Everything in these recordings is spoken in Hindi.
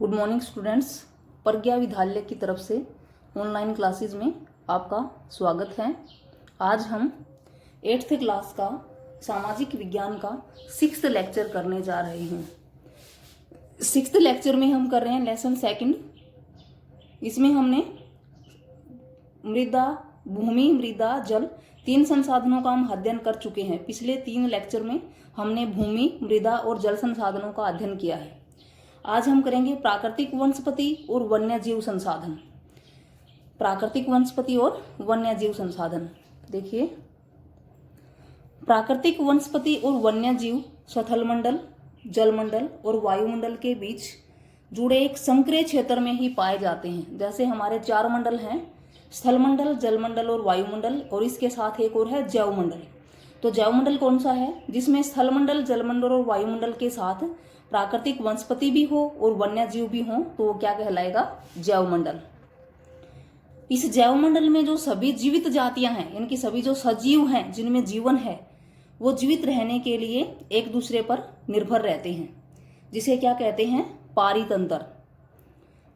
Good morning students. प्रज्ञा विद्यालय की तरफ से ऑनलाइन क्लासेस में आपका स्वागत है। आज हम 8th क्लास का सामाजिक विज्ञान का 6th लेक्चर करने जा रहे हैं। 6th लेक्चर में हम कर रहे हैं लेसन सेकंड। इसमें हमने मृदा, भूमि, मृदा, जल 3 संसाधनों का हम अध्ययन कर चुके हैं। पिछले 3 लेक्चर में हमने भूमि, मृदा और जल संसाधनों का अध्ययन किया है। आज हम करेंगे प्राकृतिक वनस्पति और वन्य जीव संसाधन। प्राकृतिक वनस्पति और वन्य जीव संसाधन। देखिए, प्राकृतिक वनस्पति और वन्य जीव स्थल मंडल, जलमंडल और वायुमंडल के बीच जुड़े एक संक्रिय क्षेत्र में ही पाए जाते हैं। जैसे हमारे 4 मंडल हैं, स्थल मंडल, जलमंडल और वायुमंडल, और इसके साथ एक और है जैवमंडल। तो जैवमंडल कौन सा है? जिसमें स्थल मंडल, जलमंडल और वायुमंडल के साथ प्राकृतिक वनस्पति भी हो और वन्य जीव भी हो, तो वो क्या कहलाएगा? जैवमंडल। इस जैवमंडल में जो सभी जीवित जातियां हैं, इनकी सभी जो सजीव हैं जिनमें जीवन है, वो जीवित रहने के लिए एक दूसरे पर निर्भर रहते हैं, जिसे क्या कहते हैं? पारितंत्र।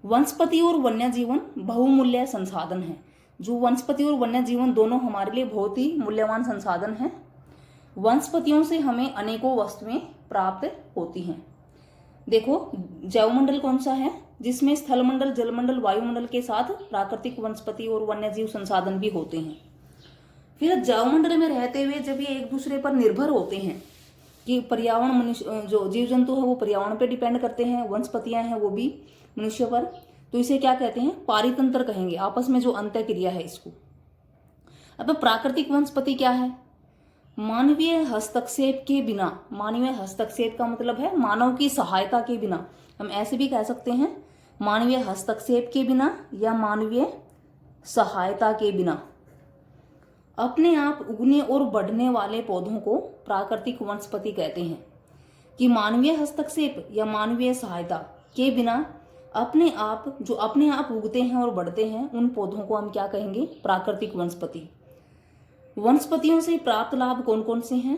वनस्पति और वन्य जीवन बहुमूल्य संसाधन है। जो वनस्पति और वन्य जीवन दोनों हमारे लिए बहुत ही मूल्यवान संसाधन हैं। वनस्पतियों से हमें अनेकों वस्तुएं प्राप्त होती हैं। देखो, जैवमंडल कौन सा है? जिसमें स्थल मंडल, जलमंडल, वायुमंडल के साथ प्राकृतिक वनस्पति और वन्य जीव संसाधन भी होते हैं। फिर जैवमंडल में रहते हुए जब ये एक दूसरे पर निर्भर होते हैं कि पर्यावरण, मनुष्य, जो जीव जंतु है वो पर्यावरण पे डिपेंड करते हैं, वनस्पतियां हैं वो भी मनुष्य पर, तो इसे क्या कहते हैं? पारितंत्र कहेंगे। आपस में जो अंतः क्रिया है इसको। अब प्राकृतिक वनस्पति क्या है? मानवीय हस्तक्षेप के बिना, मानवीय हस्तक्षेप का मतलब है मानव की सहायता के बिना, हम ऐसे भी कह सकते हैं मानवीय हस्तक्षेप के बिना या मानवीय सहायता के बिना अपने आप उगने और बढ़ने वाले पौधों को प्राकृतिक वनस्पति कहते हैं। कि मानवीय हस्तक्षेप या मानवीय सहायता के बिना अपने आप उगते हैं और बढ़ते हैं, उन पौधों को हम क्या कहेंगे? प्राकृतिक वनस्पति। वनस्पतियों से प्राप्त लाभ कौन कौन से हैं?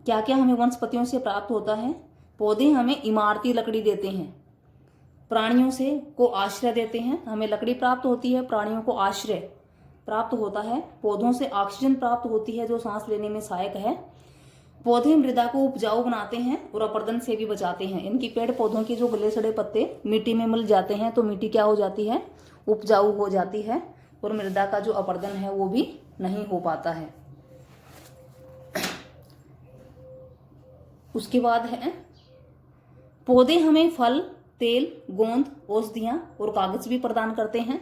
क्या क्या हमें वनस्पतियों से प्राप्त होता है? पौधे हमें इमारती लकड़ी देते हैं, प्राणियों से को आश्रय देते हैं, हमें लकड़ी प्राप्त होती है, प्राणियों को आश्रय प्राप्त होता है, पौधों से ऑक्सीजन प्राप्त होती है जो सांस लेने में सहायक है। पौधे मृदा को उपजाऊ बनाते हैं और अपरदन से भी बचाते हैं। इनकी पेड़ पौधों के जो गले सड़े पत्ते मिट्टी में मिल जाते हैं तो मिट्टी क्या हो जाती है? उपजाऊ हो जाती है और मृदा का जो अपरदन है वो भी नहीं हो पाता है। उसके बाद है पौधे हमें फल, तेल, गोंद, औषधियां और कागज भी प्रदान करते हैं।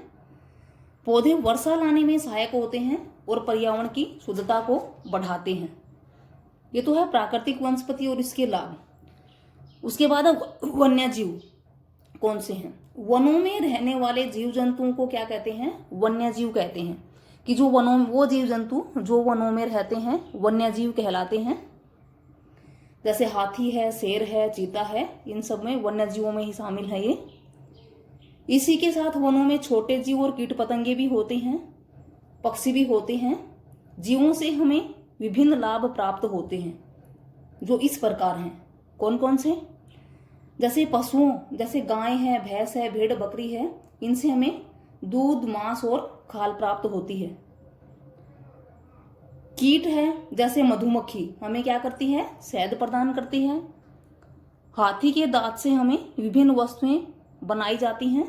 पौधे वर्षा लाने में सहायक होते हैं और पर्यावरण की शुद्धता को बढ़ाते हैं। ये तो है प्राकृतिक वनस्पति और इसके लाभ। उसके बाद वन्य जीव कौन से हैं? वनों में रहने वाले जीव जंतुओं को क्या कहते हैं? वन्य जीव कहते हैं। कि जो वो जीव जंतु जो वनों में रहते हैं वन्य जीव कहलाते हैं। जैसे हाथी है, शेर है, चीता है, इन सब में वन्य जीवों में ही शामिल है ये। इसी के साथ वनों में छोटे जीव और कीट पतंगे भी होते हैं, पक्षी भी होते हैं। जीवों से हमें विभिन्न लाभ प्राप्त होते हैं जो इस प्रकार हैं। कौन कौन से? जैसे पशुओं, जैसे गाय है, भैंस है, भेड़, बकरी है, इनसे हमें दूध, मांस और खाल प्राप्त होती है। कीट है जैसे मधुमक्खी, हमें क्या करती है? शहद प्रदान करती है। हाथी के दांत से हमें विभिन्न वस्तुएं बनाई जाती हैं।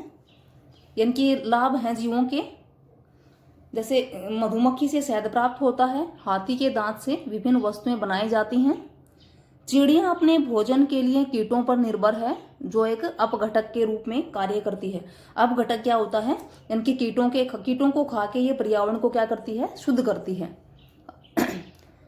इनके लाभ हैं जीवों के। जैसे मधुमक्खी से शहद प्राप्त होता है, हाथी के दांत से विभिन्न वस्तुएं बनाई जाती हैं। चिड़िया अपने भोजन के लिए कीटों पर निर्भर है, जो एक अपघटक के रूप में कार्य करती है। अपघटक क्या होता है? इनके कीटों को खा के ये पर्यावरण को क्या करती है? शुद्ध करती है।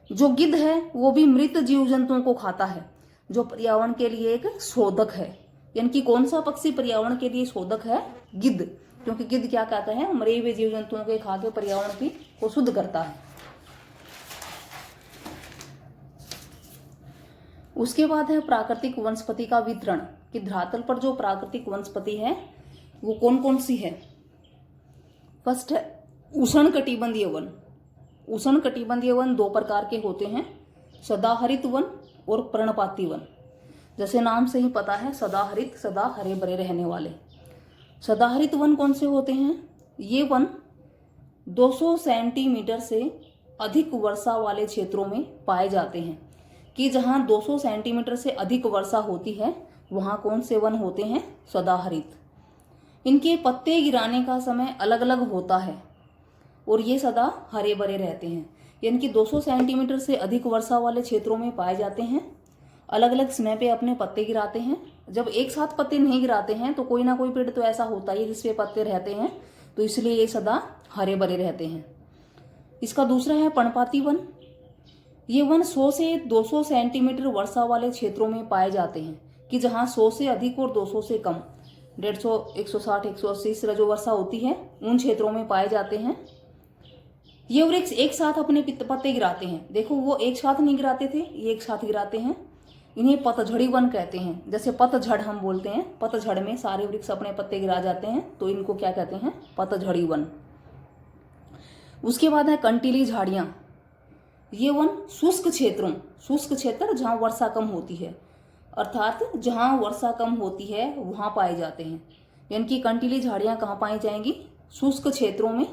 जो गिद्ध है वो भी मृत जीव जंतुओं को खाता है, जो पर्यावरण के लिए एक शोधक है। इनकी कौन सा पक्षी पर्यावरण के लिए शोधक है? गिद्ध। क्योंकि गिद्ध क्या कहता है? मरे हुए जीव जंतुओं के खा के पर्यावरण को शुद्ध करता है। उसके बाद है प्राकृतिक वनस्पति का वितरण। कि धरातल पर जो प्राकृतिक वनस्पति है वो कौन कौन सी है? फर्स्ट है उष्णकटिबंधीय वन। उष्णकटिबंधीय वन 2 प्रकार के होते हैं, सदाहरित वन और पर्णपाती वन। जैसे नाम से ही पता है, सदाहरित, सदा हरे भरे रहने वाले। सदाहरित वन कौन से होते हैं? ये वन 200 सेंटीमीटर से अधिक वर्षा वाले क्षेत्रों में पाए जाते हैं। कि जहाँ 200 सेंटीमीटर से अधिक वर्षा होती है वहाँ कौन से वन होते हैं? सदाहरित। इनके पत्ते गिराने का समय अलग अलग होता है और ये सदा हरे भरे रहते हैं। यानी कि 200 सेंटीमीटर से अधिक वर्षा वाले क्षेत्रों में पाए जाते हैं, अलग अलग समय पे अपने पत्ते गिराते हैं। जब एक साथ पत्ते नहीं गिराते हैं तो कोई ना कोई पेड़ तो ऐसा होता ही जिसपे पत्ते रहते हैं, तो इसलिए ये सदा हरे भरे रहते हैं। इसका दूसरा है पर्णपाती वन। ये वन 100 से 200 सेंटीमीटर वर्षा वाले क्षेत्रों में पाए जाते हैं। कि जहाँ 100 से अधिक और 200 से कम, 150, 160, 180 इस तरह जो वर्षा होती है उन क्षेत्रों में पाए जाते हैं। ये वृक्ष एक साथ अपने पत्ते गिराते हैं। देखो, वो एक साथ नहीं गिराते थे, ये एक साथ गिराते हैं। इन्हें पतझड़ी वन कहते हैं। जैसे पतझड़ हम बोलते हैं, पतझड़ में सारे वृक्ष अपने पत्ते गिरा जाते हैं, तो इनको क्या कहते हैं? पतझड़ी वन। उसके बाद है कंटीली झाड़ियां। ये वन शुष्क क्षेत्रों, शुष्क क्षेत्र जहाँ वर्षा कम होती है, अर्थात जहाँ वर्षा कम होती है वहाँ पाए जाते हैं। यानी कि कंटीली झाड़ियाँ कहाँ पाई जाएंगी? शुष्क क्षेत्रों में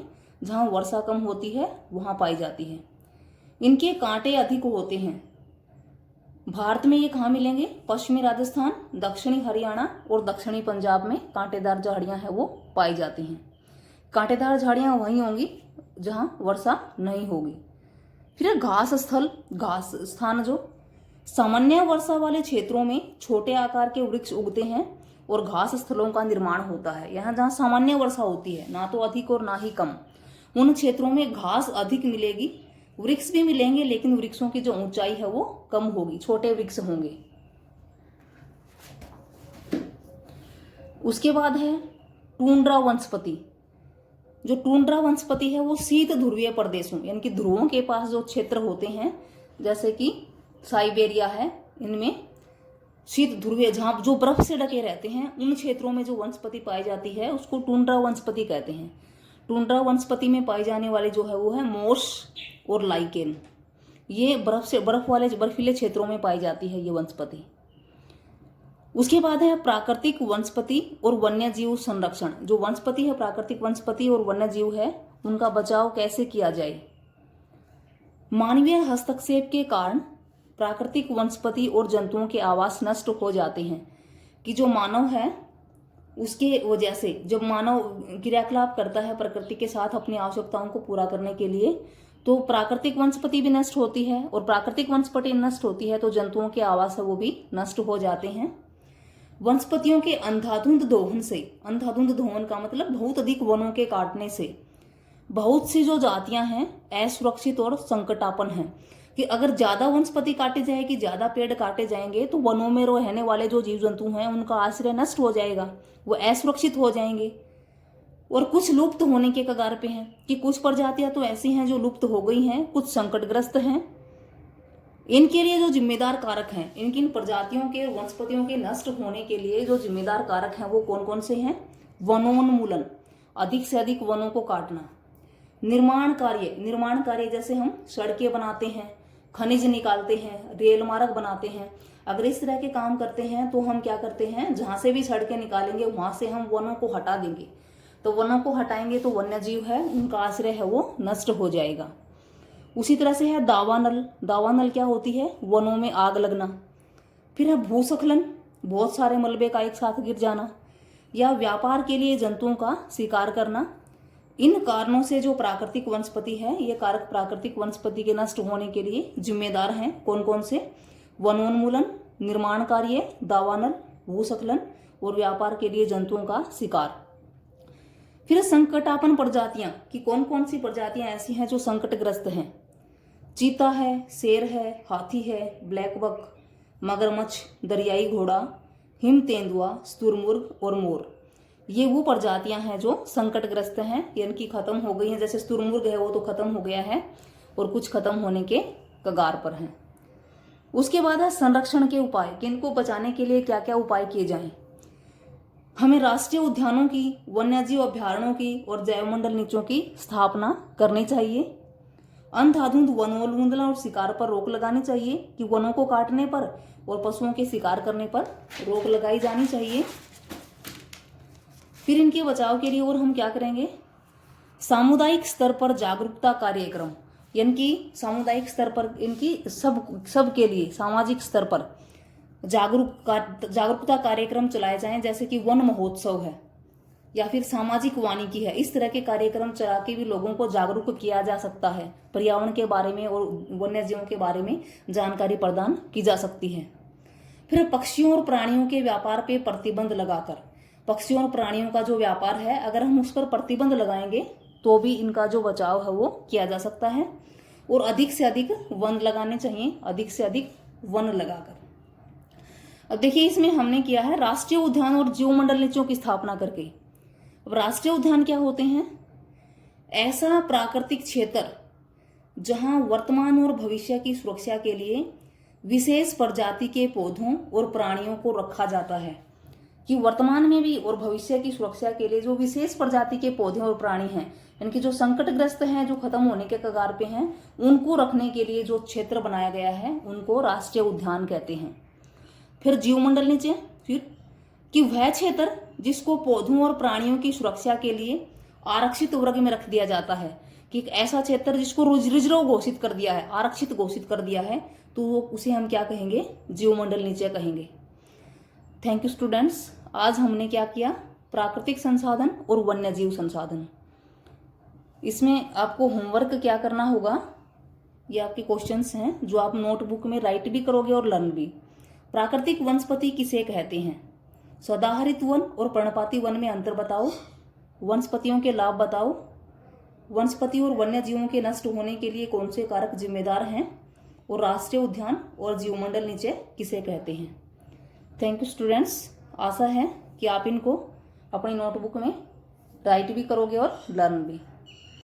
जहाँ वर्षा कम होती है वहाँ पाई जाती है। इनके कांटे अधिक होते हैं। भारत में ये कहाँ मिलेंगे? पश्चिमी राजस्थान, दक्षिणी हरियाणा और दक्षिणी पंजाब में कांटेदार झाड़ियाँ हैं वो पाई जाती हैं। कांटेदार झाड़ियाँ वहीं होंगी जहाँ वर्षा नहीं होगी। फिर घास स्थल, घास स्थान जो सामान्य वर्षा वाले क्षेत्रों में छोटे आकार के वृक्ष उगते हैं और घास स्थलों का निर्माण होता है। यहाँ जहाँ सामान्य वर्षा होती है, ना तो अधिक और ना ही कम, उन क्षेत्रों में घास अधिक मिलेगी, वृक्ष भी मिलेंगे, लेकिन वृक्षों की जो ऊंचाई है वो कम होगी, छोटे वृक्ष होंगे। उसके बाद है टुंड्रा वनस्पति। जो टुंड्रा वनस्पति है वो शीत ध्रुवीय प्रदेशों, यानी कि ध्रुवों के पास जो क्षेत्र होते हैं, जैसे कि साइबेरिया है, इनमें शीत ध्रुवीय जहाँ जो बर्फ से ढके रहते हैं उन क्षेत्रों में जो वनस्पति पाई जाती है उसको टुंड्रा वनस्पति कहते हैं। टुंड्रा वनस्पति में पाई जाने वाले जो है वो है मोस और लाइकेन। ये बर्फ वाले बर्फीले क्षेत्रों में पाई जाती है ये वनस्पति। उसके बाद है प्राकृतिक वनस्पति और वन्यजीव संरक्षण। जो वनस्पति है, प्राकृतिक वनस्पति और वन्यजीव है, उनका बचाव कैसे किया जाए? मानवीय हस्तक्षेप के कारण प्राकृतिक वनस्पति और जंतुओं के आवास नष्ट हो जाते हैं। कि जो मानव है उसके वजह से, जब मानव क्रियाकलाप करता है प्रकृति के साथ अपनी आवश्यकताओं को पूरा करने के लिए, तो प्राकृतिक वनस्पति भी नष्ट होती है, और प्राकृतिक वनस्पति नष्ट होती है तो जंतुओं के आवास है वो भी नष्ट हो जाते हैं। वनस्पतियों के अंधाधुंध दोहन से, अंधाधुंध दोहन का मतलब बहुत अधिक वनों के काटने से, बहुत सी जो जातियां हैं असुरक्षित और संकटापन हैं। कि अगर ज्यादा वनस्पति काटी जाएगी, ज्यादा पेड़ काटे जाएंगे, तो वनों में रहने वाले जो जीव जंतु हैं उनका आश्रय नष्ट हो जाएगा, वो असुरक्षित हो जाएंगे। और कुछ लुप्त होने के कगार पे हैं। कि कुछ प्रजातियां तो ऐसी हैं जो लुप्त हो गई हैं, कुछ संकटग्रस्त हैं। इनके लिए जो जिम्मेदार कारक हैं, इन प्रजातियों के वनस्पतियों के नष्ट होने के लिए जो जिम्मेदार कारक हैं वो कौन कौन से हैं? वनोन्मूलन, अधिक से अधिक वनों को काटना। निर्माण कार्य जैसे हम सड़कें बनाते हैं, खनिज निकालते हैं, रेल मार्ग बनाते हैं। अगर इस तरह के काम करते हैं तो हम क्या करते हैं, जहां से भी सड़कें निकालेंगे वहां से हम वनों को हटा देंगे। तो वनों को हटाएंगे तो वन्य जीव है उनका आश्रय है वो नष्ट हो जाएगा। उसी तरह से है दावानल। दावानल क्या होती है? वनों में आग लगना। फिर है भूस्खलन, बहुत सारे मलबे का एक साथ गिर जाना, या व्यापार के लिए जंतुओं का शिकार करना। इन कारणों से जो प्राकृतिक वनस्पति है, ये कारक प्राकृतिक वनस्पति के नष्ट होने के लिए जिम्मेदार हैं। कौन कौन से? वनोन्मूलन, निर्माण कार्य, दावानल, भूस्खलन और व्यापार के लिए जंतुओं का शिकार। फिर संकटापन प्रजातियां, कि कौन कौन सी प्रजातियां ऐसी हैं जो संकटग्रस्त हैं? चीता है, शेर है, हाथी है, ब्लैक बक, मगरमच्छ, दरियाई घोड़ा, हिम तेंदुआ, स्तुरमुर्ग और मोर। ये वो प्रजातियां हैं जो संकटग्रस्त हैं, यानी कि खत्म हो गई हैं। जैसे स्तुरमुर्ग है वो तो खत्म हो गया है और कुछ खत्म होने के कगार पर हैं। उसके बाद है संरक्षण के उपाय, कि इनको बचाने के लिए क्या क्या उपाय किए जाएं। हमें राष्ट्रीय उद्यानों की, वन्यजीव अभ्यारण्यों की और जैवमंडल नीचों की स्थापना करनी चाहिए। अंधाधुंध वनोन्मूलन और शिकार पर रोक लगानी चाहिए, कि वनों को काटने पर और पशुओं के शिकार करने पर रोक लगाई जानी चाहिए। फिर इनके बचाव के लिए और हम क्या करेंगे, सामुदायिक स्तर पर जागरूकता कार्यक्रम, यानी कि सामुदायिक स्तर पर इनकी सब के लिए सामाजिक स्तर पर जागरूकता कार्यक्रम चलाए जाएं, जैसे कि वन महोत्सव है या फिर सामाजिक वानिकी है। इस तरह के कार्यक्रम चला के भी लोगों को जागरूक किया जा सकता है, पर्यावरण के बारे में और वन्य जीवों के बारे में जानकारी प्रदान की जा सकती है। फिर पक्षियों और प्राणियों के व्यापार पे प्रतिबंध लगाकर, पक्षियों और प्राणियों का जो व्यापार है अगर हम उस पर प्रतिबंध लगाएंगे तो भी इनका जो बचाव है वो किया जा सकता है। और अधिक से अधिक वन लगाने चाहिए, अधिक से अधिक वन लगाकर। अब देखिए इसमें हमने किया है राष्ट्रीय उद्यान और जीवमंडल नीतियों की स्थापना करके। अब राष्ट्रीय उद्यान क्या होते हैं, ऐसा प्राकृतिक क्षेत्र जहां वर्तमान और भविष्य की सुरक्षा के लिए विशेष प्रजाति के पौधों और प्राणियों को रखा जाता है, कि वर्तमान में भी और भविष्य की सुरक्षा के लिए जो विशेष प्रजाति के पौधे और प्राणी हैं, इनके जो संकटग्रस्त हैं, जो खत्म होने के कगार पे हैं, उनको रखने के लिए जो क्षेत्र बनाया गया है उनको राष्ट्रीय उद्यान कहते हैं। फिर जीवमंडल नीचे, फिर कि वह क्षेत्र जिसको पौधों और प्राणियों की सुरक्षा के लिए आरक्षित वर्ग में रख दिया जाता है, कि एक ऐसा क्षेत्र जिसको रिजर्व घोषित कर दिया है, आरक्षित घोषित कर दिया है, तो उसे हम क्या कहेंगे, जीवमंडल नीचे कहेंगे। Thank you students. आज हमने क्या किया, प्राकृतिक संसाधन और वन्य जीव संसाधन। इसमें आपको होमवर्क क्या करना होगा, ये आपके क्वेश्चंस हैं जो आप नोटबुक में राइट भी करोगे और लर्न भी। प्राकृतिक वनस्पति किसे कहते हैं, सदाहरित वन और पर्णपाती वन में अंतर बताओ, वनस्पतियों के लाभ बताओ, वनस्पति और वन्य जीवों के नष्ट होने के लिए कौन से कारक जिम्मेदार हैं, और राष्ट्रीय उद्यान और जीवमंडल नीचे किसे कहते हैं। Thank you students. आशा है कि आप इनको अपनी नोटबुक में राइट भी करोगे और लर्न भी।